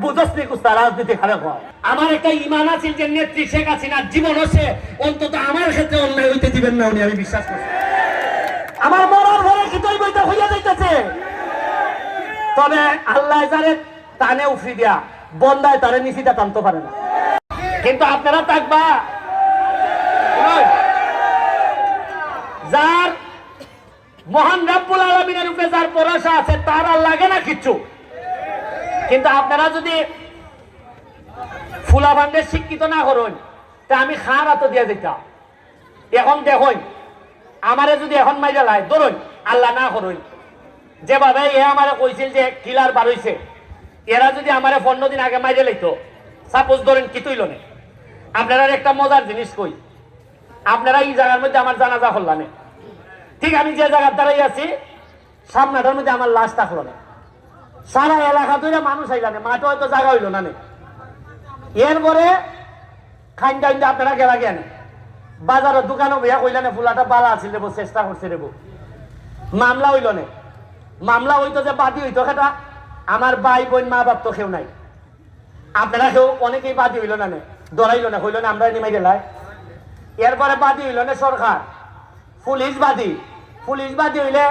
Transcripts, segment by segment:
বুঝস নি কুস্তা রাজনীতি খারাপ হয়। আমার একটা ইমান আছে যে নেত্রী শেখ হাসিনার জীবন হচ্ছে অন্তত আমার ক্ষেত্রে অন্যায় হইতে দিবেন না উনি, আমি বিশ্বাস করছি। আমার মরার ঘরে খিচুড়ি বইতে হইয়া যাইতেছে, তবে আল্লাহ যারে টানে উফরি দিয়া বন্দায় তারে নিশিটা টানতে পারে না। কিন্তু আপনারা থাকবা যার মহান রব্বুল আলামিনের উপরে যার ভরসা আছে তার আর লাগে না কিচ্ছু। কিন্তু আপনারা যদি ফুলা ভান্ডে শিক্ষিত না করুন তা আমি খার হাত দিয়ে দিতাম। এখন দেখুন আমারে যদি এখন মাইরা লাই ধরুন আল্লাহ না করুন, যেভাবে এ আমারে কইছিল যে কিলার বার হইছে, এরা যদি আমারে 15 দিন আগে মাইরে লাইতো, সাপোজ ধরেন কি তুইল না, আপনারা একটা মজার জিনিস কই, আপনারা এই জায়গার মধ্যে আমার জানাজা করলেন, ঠিক আমি যে জায়গার দ্বারাই আছি সামনাটার মধ্যে আমার লাশ থাকলো না, সারা এলাকা ধরে মানুষ আইলানে, মাঠে হয়তো জায়গা হইল না। এরপরে খাইন টাইন আপনারা গেলা গেন বাজারের দোকানে ভাইয়া কইলানে ফুলাটা বালা আছিল রেবো, চেষ্টা করছে রেবো, মামলা হইল না। মামলা হইতো যে বাদী হইতো সেটা আমার ভাই বোন মা বাপ তো কেউ নাই, আপনারা কেউ অনেকেই বাদী হইল না, ধরাইল না, হইল না, আমরা নিমাই গেলাই। এরপরে বাদী হইল না সরকার, পুলিশ বাদী, পুলিশ বাদী হইলে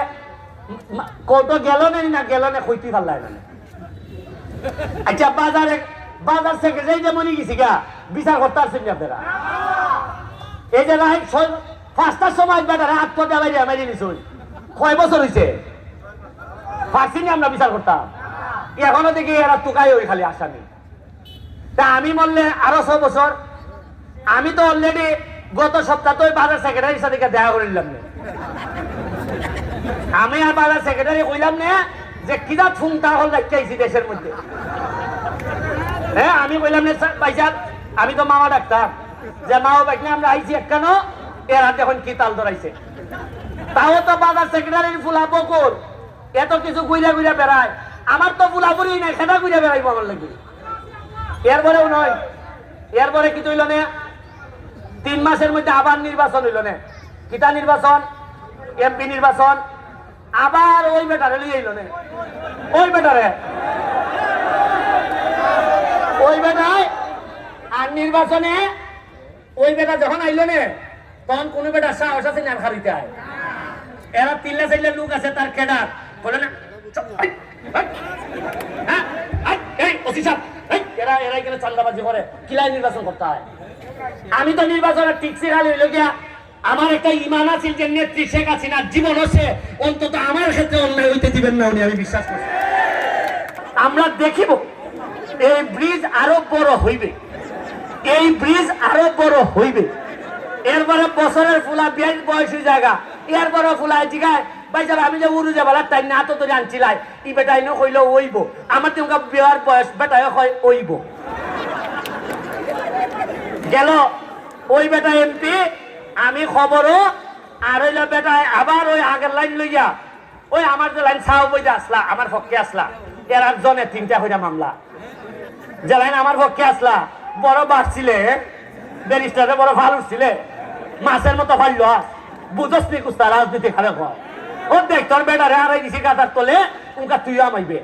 কত গেল না গেল না কইতে পারলাই না। আচ্ছা বাজার সেক্রেটারি যে মনে গেছি গা বিচার করতে আসছেন আপনারা, এই যে 5টার সময় বেটারে আত্মহত্যা মারি নিছুন, কয় বছর হয়েছে পারছিনি আমরা বিচার করতাম, এখনো দেখি এরা টুকাই ওই খালি আসামি। তা আমি বললে আরো 6 বছর, আমি তো অলরেডি গত সপ্তাহে ওই বাজার সেক্রেটারির সাথে দেখা করে নিলাম না, আমি আর বাজার সেক্রেটারি কইলাম না যে কিনা ঠুংটা হল রাখছি দেশের মধ্যে। হ্যাঁ আমি কইলাম না ভাইজান, আমি তো মামা ডাক্তার, যে মাও বাইক আমরা আইছি কেন, এর হাতে এখন কি তাল ধরাইছে। তাও তো বাজার সেক্রেটারির ফুলা বকুর এত কিছু ঘুরে ঘুরে বেড়ায়, আমার তো ফুলাপুরি নাই, সেটা ঘুরে বেড়াইবো আমার লাগি। এরপরেও নয়, এরপরে কি তৈল না 3 মাসের মধ্যে আবার নির্বাচন হইল না, কিতা নির্বাচন, এমপি নির্বাচন, আবার ওই বেটারে লিয়ে আইল না, ওই বেটারে ওই বেটায় আর নির্বাচনে ওই বেটা যখন আইল না তখন কোন বেটা সাহস আছে না খারিতে আয়, এরা 3 লোক আছে তার কেডার বলে না এরা এখানে চান্দাবাজি করে কিলাই নির্বাচন করতে হয়। আমি তো নির্বাচনে টিকছি খালি হইল গিয়া আমার একটা ইমান আছে যে নেত্রী শেখ হাসিনার জীবন হচ্ছে অন্তত আমার ক্ষেত্রে অন্যায় হইতে দিবেন না উনি, আমি বিশ্বাস করছি। আমরা দেখিব এই ব্রিজ আরো বড় হইবে, এই ব্রিজ আরো বড় হইবে। এরপরে বছরের ফুলা বিয়ার বয়সী জায়গা, এরপরে ফুলা জিগায় ভাই যাবে আমি যে উড়ু যাবার তাই না তো ধরে আনছিলাই ই বেটাই ন কইল ওইব, আমার তেমকা বিয়ার বয়স বেটাই কয় ওইব। গেল ওই বেটা এমপি, আমি খবরও আর হইল বেটায় আবার ওই আগের লাইন লইয়া ওই আমার যে লাইন ছাও বইতে আসলা আমার পক্ষে আসলা, এর আর জনে 3টা হইয়া মামলা, যে লাইন আমার পক্ষে আসলা বড় বাড়ছিলে, ব্যারিস্টারে বড় ভালো উঠছিলে, মাছের মতো ভাল্য বুঝস নি কুস্তা রাজনীতি খারাপ হয়। ও দেখ তোর বেটারে হারাই দিছি গাদার তলে উনকা তুইও আমাইবে।